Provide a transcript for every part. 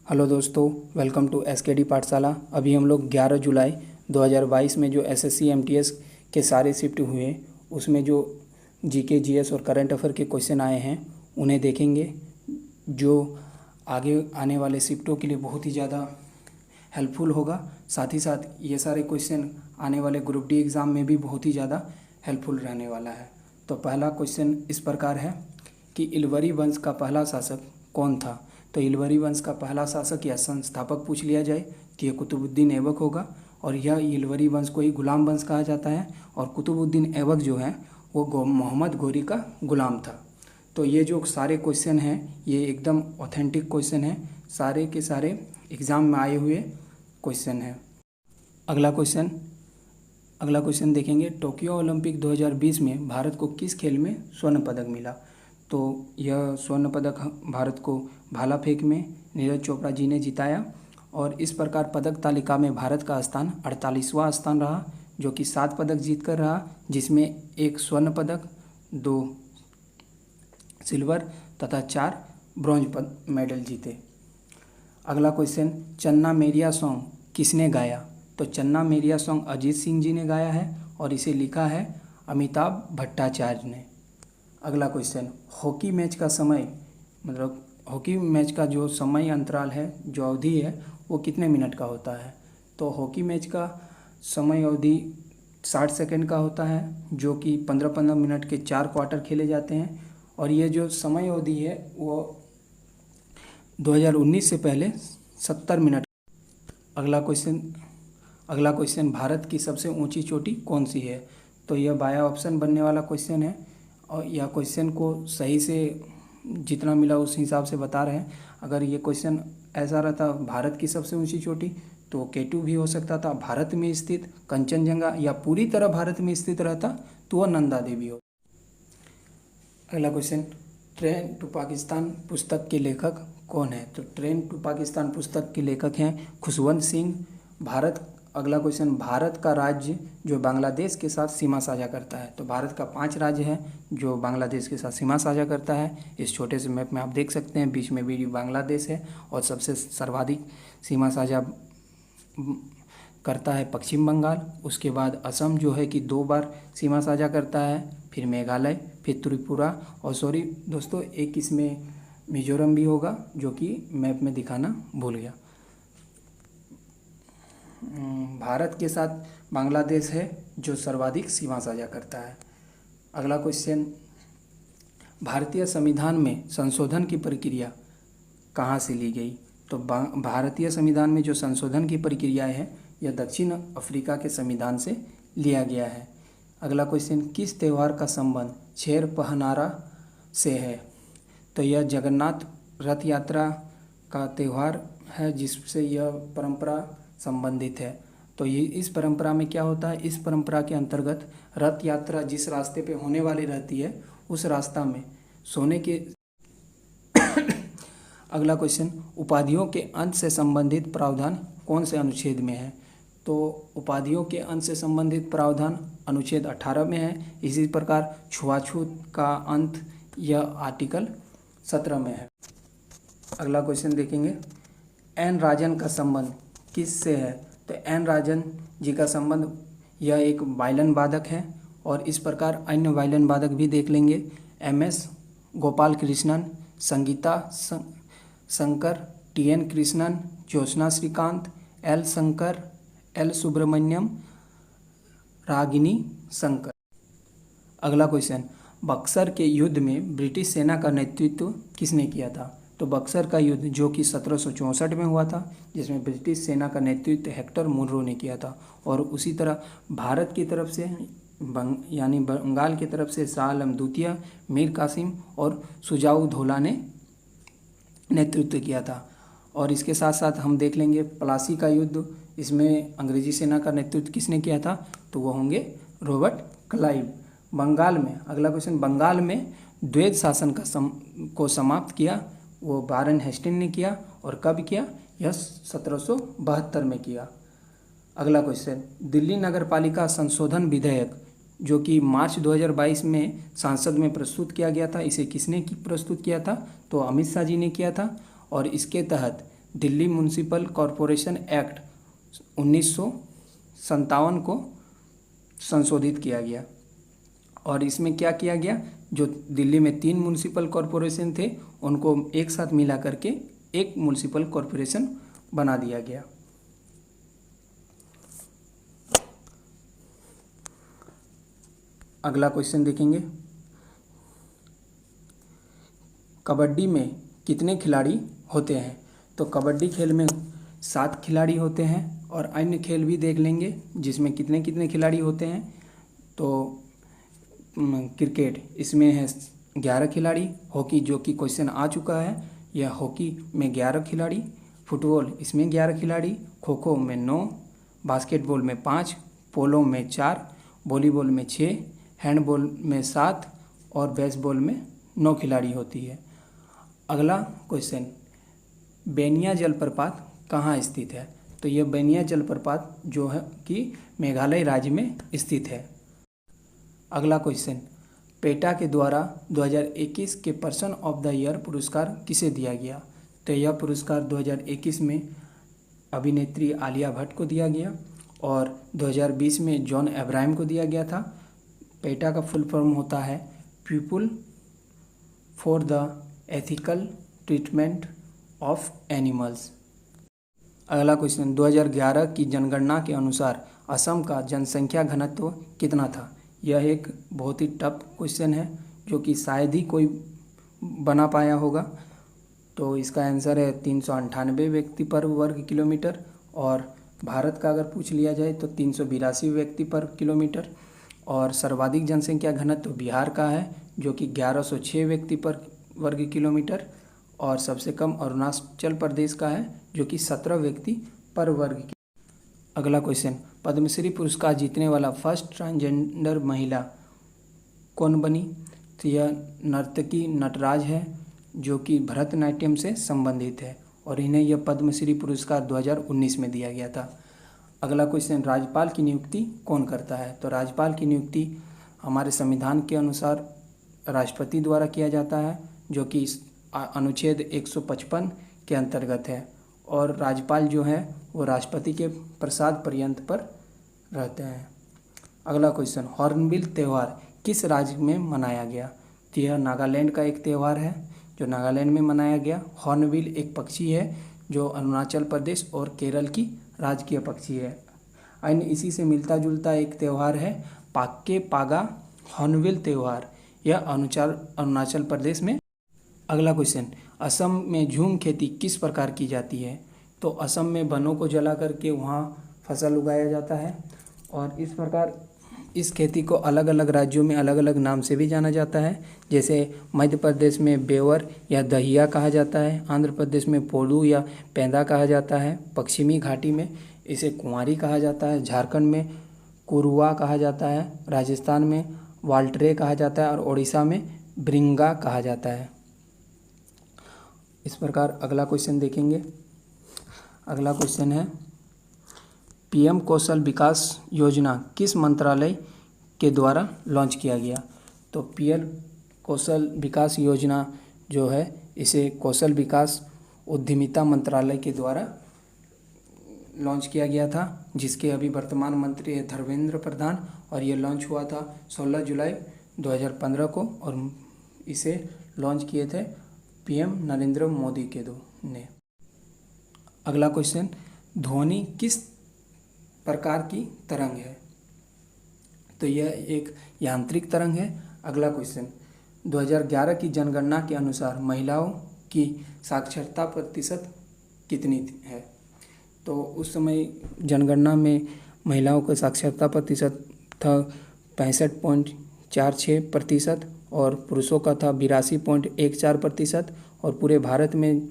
Hello दोस्तों, welcome to SKD पाठशाला। अभी हम लोग 11 जुलाई 2022 में जो एसएससी एमटीएस के सारे शिफ्ट हुए उसमें जो जीके जीएस और करंट अफेयर के क्वेश्चन आए हैं उन्हें देखेंगे, जो आगे आने वाले शिफ्टों के लिए बहुत ही ज़्यादा हेल्पफुल होगा। साथ ही साथ ये सारे क्वेश्चन आने वाले ग्रुप डी एग्ज़ाम में भी बहुत ही ज़्यादा हेल्पफुल रहने वाला है। तो पहला क्वेश्चन इस प्रकार है कि इलवरी वंश का पहला शासक कौन था। तो इलवरी वंश का पहला शासक या संस्थापक पूछ लिया जाए तो ये कुतुबुद्दीन ऐबक होगा, और यह इलवरी वंश को ही गुलाम वंश कहा जाता है। और कुतुबुद्दीन ऐबक जो है वो मोहम्मद घोरी का गुलाम था। तो ये जो सारे क्वेश्चन हैं ये एकदम ऑथेंटिक क्वेश्चन है, सारे के सारे एग्ज़ाम में आए हुए क्वेश्चन हैं। अगला क्वेश्चन देखेंगे, टोक्यो ओलंपिक 2020 में भारत को किस खेल में स्वर्ण पदक मिला। तो यह स्वर्ण पदक भारत को भाला फेंक में नीरज चोपड़ा जी ने जिताया, और इस प्रकार पदक तालिका में भारत का स्थान 48वां स्थान रहा, जो कि 7 पदक जीत कर रहा, जिसमें 1 स्वर्ण पदक, 2 सिल्वर तथा 4 ब्रॉन्ज मेडल जीते। अगला क्वेश्चन, चन्ना मेरिया सॉन्ग किसने गाया। तो चन्ना मेरिया सॉन्ग अजीत सिंह जी ने गाया है और इसे लिखा है अमिताभ भट्टाचार्य ने। अगला क्वेश्चन, हॉकी मैच का समय, मतलब हॉकी मैच का जो समय अंतराल है, जो अवधि है, वो कितने मिनट का होता है। तो हॉकी मैच का समय अवधि 60 सेकंड का होता है, जो कि 15-15 मिनट के 4 क्वार्टर खेले जाते हैं, और ये जो समय अवधि है वो 2019 से पहले 70 मिनट। अगला क्वेश्चन, भारत की सबसे ऊंची चोटी कौन सी है। तो यह बाया ऑप्शन बनने वाला क्वेश्चन है, और यह क्वेश्चन को सही से जितना मिला उस हिसाब से बता रहे हैं। अगर ये क्वेश्चन ऐसा रहता भारत की सबसे ऊंची चोटी, तो K2 भी हो सकता था, भारत में स्थित कंचनजंगा, या पूरी तरह भारत में स्थित रहता तो वह नंदा देवी हो। अगला क्वेश्चन, ट्रेन टू पाकिस्तान पुस्तक के लेखक कौन है। तो ट्रेन टू पाकिस्तान पुस्तक के लेखक हैं खुशवंत सिंह। अगला क्वेश्चन, भारत का राज्य जो बांग्लादेश के साथ सीमा साझा करता है। तो भारत का 5 राज्य है जो बांग्लादेश के साथ सीमा साझा करता है। इस छोटे से मैप में आप देख सकते हैं, बीच में भी बांग्लादेश है, और सबसे सर्वाधिक सीमा साझा करता है पश्चिम बंगाल। उसके बाद असम जो है कि 2 बार सीमा साझा करता है, फिर मेघालय, फिर त्रिपुरा, और सॉरी दोस्तों, एक इसमें मिजोरम भी होगा, जो कि मैप में दिखाना भूल गया। भारत के साथ बांग्लादेश है जो सर्वाधिक सीमा साझा करता है। अगला क्वेश्चन, भारतीय संविधान में संशोधन की प्रक्रिया कहाँ से ली गई। तो भारतीय संविधान में जो संशोधन की प्रक्रियाएं हैं यह दक्षिण अफ्रीका के संविधान से लिया गया है। अगला क्वेश्चन, किस त्यौहार का संबंध छेर पहनारा से है। तो यह जगन्नाथ रथ यात्रा का त्यौहार है, जिससे यह परंपरा संबंधित है। तो ये इस परंपरा में क्या होता है, इस परंपरा के अंतर्गत रथ यात्रा जिस रास्ते पे होने वाली रहती है उस रास्ता में सोने के अगला क्वेश्चन, उपाधियों के अंत से संबंधित प्रावधान कौन से अनुच्छेद में है। तो उपाधियों के अंत से संबंधित प्रावधान अनुच्छेद 18 में है। इसी प्रकार छुआछूत का अंत यह आर्टिकल 17 में है। अगला क्वेश्चन देखेंगे, एन राजन का संबंध किस से है। तो एन राजन जी का संबंध, यह एक वायलिन वादक है, और इस प्रकार अन्य वायलिन वादक भी देख लेंगे। MS Gopal Krishnan, Sangeeta Shankar, TN Krishnan, Jyotsna Shrikant, L Shankar, L Subramaniam, Ragini Shankar. अगला क्वेश्चन, बक्सर के युद्ध में ब्रिटिश सेना का नेतृत्व किसने किया था। तो बक्सर का युद्ध जो कि 1764 में हुआ था, जिसमें ब्रिटिश सेना का नेतृत्व हेक्टर मुनरो ने किया था। और उसी तरह भारत की तरफ से यानी बंगाल की तरफ से शाह आलम द्वितीय, मीर कासिम और सुजाउद्दौला ने नेतृत्व किया था। और इसके साथ साथ हम देख लेंगे प्लासी का युद्ध, इसमें अंग्रेजी सेना का नेतृत्व किसने किया था। तो वो होंगे रॉबर्ट क्लाइव। बंगाल में, अगला क्वेश्चन, बंगाल में द्वैध शासन को समाप्त किया वो वारेन हेस्टिंग ने किया, और कब किया, यह 1772 में किया। अगला क्वेश्चन, दिल्ली नगर पालिका संशोधन विधेयक जो कि मार्च 2022 में संसद में प्रस्तुत किया गया था, इसे किसने प्रस्तुत किया था। तो अमित शाह जी ने किया था, और इसके तहत दिल्ली म्युनिसिपल कॉरपोरेशन एक्ट 1957 को संशोधित किया गया। और इसमें क्या किया गया, जो दिल्ली में 3 म्युनिसिपल कॉरपोरेशन थे उनको एक साथ मिला करके एक म्युनिसिपल कॉरपोरेशन बना दिया गया। अगला क्वेश्चन देखेंगे, कबड्डी में कितने खिलाड़ी होते हैं? तो कबड्डी खेल में 7 खिलाड़ी होते हैं और अन्य खेल भी देख लेंगे जिसमें कितने कितने खिलाड़ी होते हैं। तो क्रिकेट इसमें है 11 खिलाड़ी, हॉकी जो कि क्वेश्चन आ चुका है, यह हॉकी में 11 खिलाड़ी, फुटबॉल इसमें 11 खिलाड़ी, खो खो में 9, बास्केटबॉल में 5, पोलो में 4, वॉलीबॉल में 6, हैंडबॉल में 7 और बेसबॉल में 9 खिलाड़ी होती है। अगला क्वेश्चन, बेनिया जलप्रपात कहाँ स्थित है? तो यह बेनिया जलप्रपात जो है कि मेघालय राज्य में स्थित है। अगला क्वेश्चन, पेटा के द्वारा 2021 के पर्सन ऑफ द ईयर पुरस्कार किसे दिया गया? तो यह पुरस्कार 2021 में अभिनेत्री आलिया भट्ट को दिया गया और 2020 में जॉन अब्राहम को दिया गया था। पेटा का फुल फॉर्म होता है people for the ethical treatment of animals. अगला क्वेश्चन, 2011 की जनगणना के अनुसार असम का जनसंख्या घनत्व कितना था? यह एक बहुत ही टफ क्वेश्चन है जो कि शायद ही कोई बना पाया होगा। तो इसका आंसर है 398 व्यक्ति पर वर्ग किलोमीटर, और भारत का अगर पूछ लिया जाए तो 382 व्यक्ति पर किलोमीटर। और सर्वाधिक जनसंख्या घनत्व बिहार का है जो कि 1106 व्यक्ति पर वर्ग किलोमीटर, और सबसे कम अरुणाचल प्रदेश का है जो कि 17 व्यक्ति पर वर्ग। अगला क्वेश्चन, पद्मश्री पुरस्कार जीतने वाला फर्स्ट ट्रांसजेंडर महिला कौन बनी? तो यह नर्तकी नटराज है जो कि भरतनाट्यम से संबंधित है और इन्हें यह पद्मश्री पुरस्कार 2019 में दिया गया था। अगला क्वेश्चन, राज्यपाल की नियुक्ति कौन करता है? तो राज्यपाल की नियुक्ति हमारे संविधान के अनुसार राष्ट्रपति द्वारा किया जाता है जो कि अनुच्छेद 155 के अंतर्गत है, और राज्यपाल जो है वो राष्ट्रपति के प्रसाद पर्यंत पर रहते हैं। अगला क्वेश्चन, हॉर्नबिल त्यौहार किस राज्य में मनाया गया? तो यह नागालैंड का एक त्यौहार है जो नागालैंड में मनाया गया। हॉर्नबिल एक पक्षी है जो अरुणाचल प्रदेश और केरल की राजकीय पक्षी है। अन्य इसी से मिलता जुलता एक त्यौहार है पाक्के पागा हॉर्नबिल त्यौहार, यह अरुणाचल प्रदेश में। अगला क्वेश्चन, असम में झूम खेती किस प्रकार की जाती है? तो असम में वनों को जला करके वहाँ फसल उगाया जाता है, और इस प्रकार इस खेती को अलग अलग राज्यों में अलग अलग नाम से भी जाना जाता है। जैसे मध्य प्रदेश में बेवर या दहिया कहा जाता है, आंध्र प्रदेश में पोलू या पैदा कहा जाता है, पश्चिमी घाटी में इसे कुंवारी कहा जाता है, झारखंड में कुरुआ कहा जाता है, राजस्थान में वाल्टरे कहा जाता है और उड़ीसा में ब्रिंगा कहा जाता है। इस प्रकार अगला क्वेश्चन देखेंगे। अगला क्वेश्चन है, पीएम कौशल विकास योजना किस मंत्रालय के द्वारा लॉन्च किया गया? तो पीएम कौशल विकास योजना जो है इसे कौशल विकास उद्यमिता मंत्रालय के द्वारा लॉन्च किया गया था, जिसके अभी वर्तमान मंत्री है धर्मेंद्र प्रधान, और ये लॉन्च हुआ था 16 जुलाई 2015 को, और इसे लॉन्च किए थे पीएम नरेंद्र मोदी ने। अगला क्वेश्चन, ध्वनि किस प्रकार की तरंग है? तो यह एक यांत्रिक तरंग है। अगला क्वेश्चन, 2011 की जनगणना के अनुसार महिलाओं की साक्षरता प्रतिशत कितनी है? तो उस समय जनगणना में महिलाओं का साक्षरता प्रतिशत था 65.46% और पुरुषों का था 82.14%, और पूरे भारत में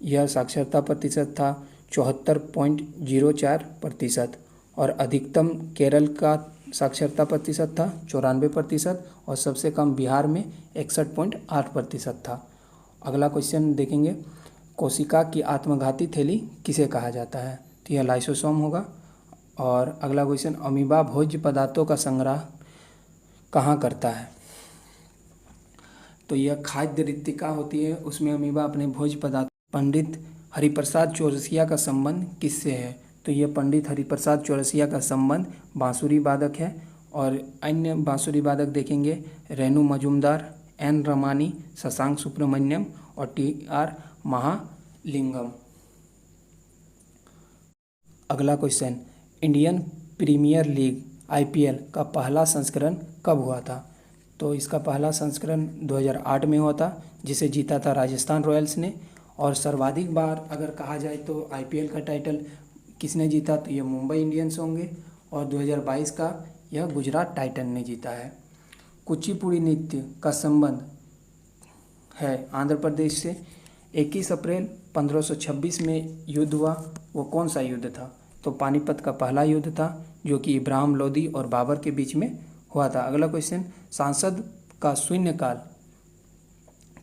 यह साक्षरता प्रतिशत था 74.04%, और अधिकतम केरल का साक्षरता प्रतिशत था 94% और सबसे कम बिहार में 61.8% था। अगला क्वेश्चन देखेंगे, कोशिका की आत्मघाती थैली किसे कहा जाता है? तो यह लाइसोसोम होगा। और अगला क्वेश्चन, अमीबा भोज्य पदार्थों का संग्रह कहाँ करता है? तो यह खाद्य रिक्तिका होती है, उसमें अमीबा अपने भोज्य पदार्थ। पंडित हरिप्रसाद चौरसिया का संबंध किससे है? तो ये पंडित हरिप्रसाद चौरसिया का संबंध बांसुरी वादक है। और अन्य बांसुरी वादक देखेंगे रेणु मजुमदार, एन रमानी, शशांक सुब्रमण्यम और TR महालिंगम। अगला question, Indian premier league IPL का पहला संस्करण कब हुआ था? तो इसका पहला संस्करण 2008 में हुआ था, जिसे जीता था राजस्थान रॉयल्स ने। और सर्वाधिक बार अगर कहा जाए तो IPL का टाइटल किसने जीता, तो ये मुंबई इंडियंस होंगे। और 2022 का यह गुजरात टाइटन ने जीता है। कुचिपुड़ी नृत्य का संबंध है आंध्र प्रदेश से। 21 अप्रैल 1526 में युद्ध हुआ, वो कौन सा युद्ध था? तो पानीपत का पहला युद्ध था, जो कि इब्राहिम लोदी और बाबर के बीच में हुआ था। अगला क्वेश्चन, सांसद का शून्यकाल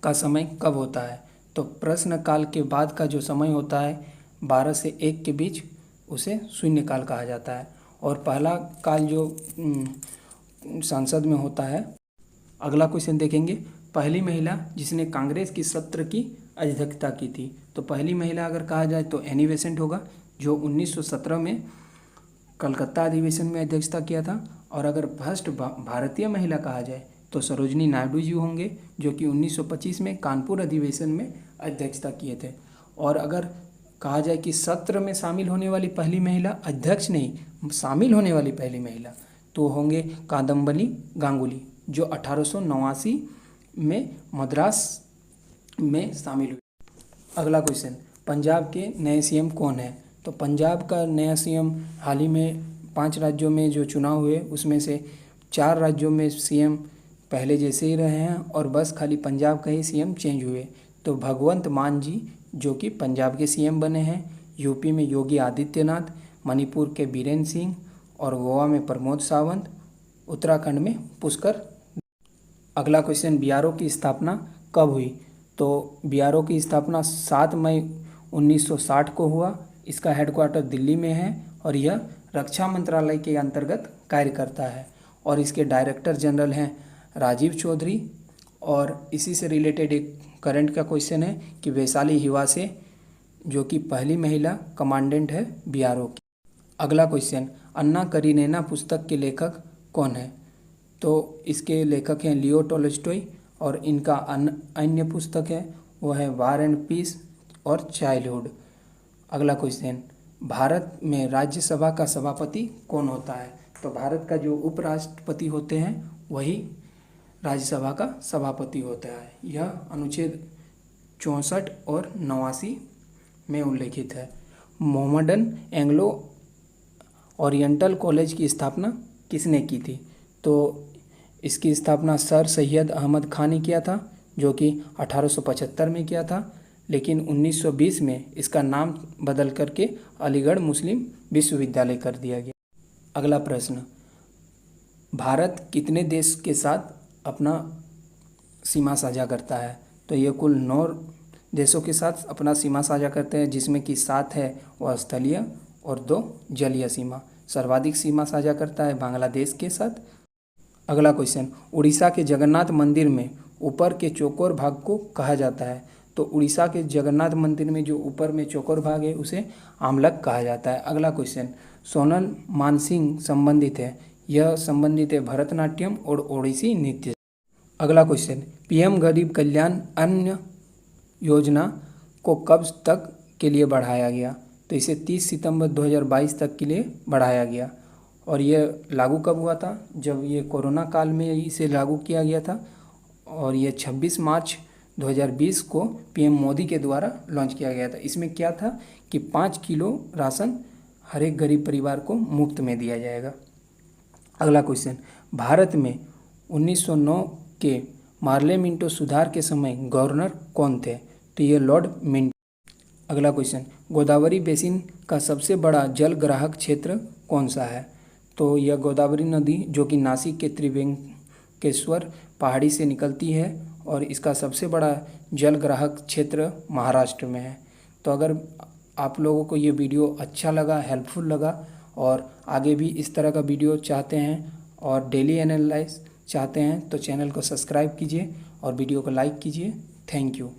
का समय कब होता है? तो प्रश्नकाल के बाद का जो समय होता है 12 से 1 के बीच, उसे शून्यकाल कहा जाता है। और पहला काल जो संसद में होता है। अगला क्वेश्चन देखेंगे, पहली महिला जिसने कांग्रेस की सत्र की अध्यक्षता की थी। तो पहली महिला अगर कहा जाए तो एनी बेसेंट होगा, जो 1917 में कलकत्ता अधिवेशन में अध्यक्षता किया था। और अगर फर्स्ट भारतीय महिला कहा जाए तो सरोजनी नायडू जी होंगे, जो कि 1925 में कानपुर अधिवेशन में अध्यक्षता किए थे। और अगर कहा जाए कि सत्र में शामिल होने वाली पहली महिला, अध्यक्ष नहीं शामिल होने वाली पहली महिला, तो होंगे कादम्बरी गांगुली, जो 1889 में मद्रास में शामिल हुई। अगला क्वेश्चन, पंजाब के नए CM कौन है? तो पंजाब का नया CM हाल ही में 5 राज्यों में जो चुनाव हुए, उसमें से 4 राज्यों में CM पहले जैसे ही रहे हैं, और बस खाली पंजाब का ही CM चेंज हुए। तो भगवंत मान जी जो कि पंजाब के CM बने हैं। यूपी में योगी आदित्यनाथ, मणिपुर के बीरेन सिंह और गोवा में प्रमोद सावंत, उत्तराखंड में पुष्कर। अगला क्वेश्चन, BRO की स्थापना कब हुई? तो BRO की स्थापना 7 मई 1960 को हुआ। इसका हेडक्वार्टर दिल्ली में है और यह रक्षा मंत्रालय के अंतर्गत कार्य करता है। और इसके डायरेक्टर जनरल हैं राजीव चौधरी। और इसी से रिलेटेड एक करंट का क्वेश्चन है कि वैशाली हिवासे, जो कि पहली महिला कमांडेंट है BRO की। अगला क्वेश्चन, अन्ना करीनेना पुस्तक के लेखक कौन है? तो इसके लेखक हैं लियो टॉल्स्टॉय। और इनका अन्य पुस्तक है वो है वार एंड पीस और चाइल्डहुड। अगला क्वेश्चन, भारत में राज्यसभा का सभापति कौन होता है? तो भारत का जो उपराष्ट्रपति होते हैं वही राज्यसभा का सभापति होता है। यह अनुच्छेद 64 और 89 में उल्लेखित है। मोहम्मडन एंग्लो ओरिएंटल कॉलेज की स्थापना किसने की थी? तो इसकी स्थापना सर सैयद अहमद खान ने किया था, जो कि 1875 में किया था। लेकिन 1920 में इसका नाम बदल करके अलीगढ़ मुस्लिम विश्वविद्यालय कर दिया गया। अगला प्रश्न, भारत कितने देश के साथ अपना सीमा साझा करता है? तो ये कुल 9 देशों के साथ अपना सीमा साझा करते हैं, जिसमें कि 7 है वह स्थलीय और 2 जलीय सीमा। सर्वाधिक सीमा साझा करता है बांग्लादेश के साथ। अगला क्वेश्चन, उड़ीसा के जगन्नाथ मंदिर में ऊपर के चौकोर भाग को कहा जाता है? तो उड़ीसा के जगन्नाथ मंदिर में जो ऊपर में चौकोर भाग है उसे आमलक कहा जाता है। अगला क्वेश्चन, सोनल मानसिंह संबंधित है, यह संबंधित है भरतनाट्यम और ओडिसी नृत्य। अगला क्वेश्चन, PM गरीब कल्याण अन्न योजना को कब तक के लिए बढ़ाया गया? तो इसे 30 सितंबर 2022 तक के लिए बढ़ाया गया। और ये लागू कब हुआ था? जब ये कोरोना काल में इसे लागू किया गया था। और ये 26 मार्च 2020 को PM मोदी के द्वारा लॉन्च किया गया था। इसमें क्या था कि 5 किलो राशन हर एक गरीब परिवार को मुफ्त में दिया जाएगा। अगला क्वेश्चन, भारत में 1909 के मार्ले मिंटो सुधार के समय गवर्नर कौन थे? तो ये लॉर्ड मिंटो। अगला क्वेश्चन, गोदावरी बेसिन का सबसे बड़ा जल ग्राहक क्षेत्र कौन सा है? तो यह गोदावरी नदी, जो कि नासिक के त्रिवेंकेश्वर पहाड़ी से निकलती है, और इसका सबसे बड़ा जल ग्राहक क्षेत्र महाराष्ट्र में है। तो अगर आप लोगों को ये वीडियो अच्छा लगा, हेल्पफुल लगा, और आगे भी इस तरह का वीडियो चाहते हैं और डेली एनालाइज चाहते हैं, तो चैनल को सब्सक्राइब कीजिए और वीडियो को लाइक कीजिए। Thank you.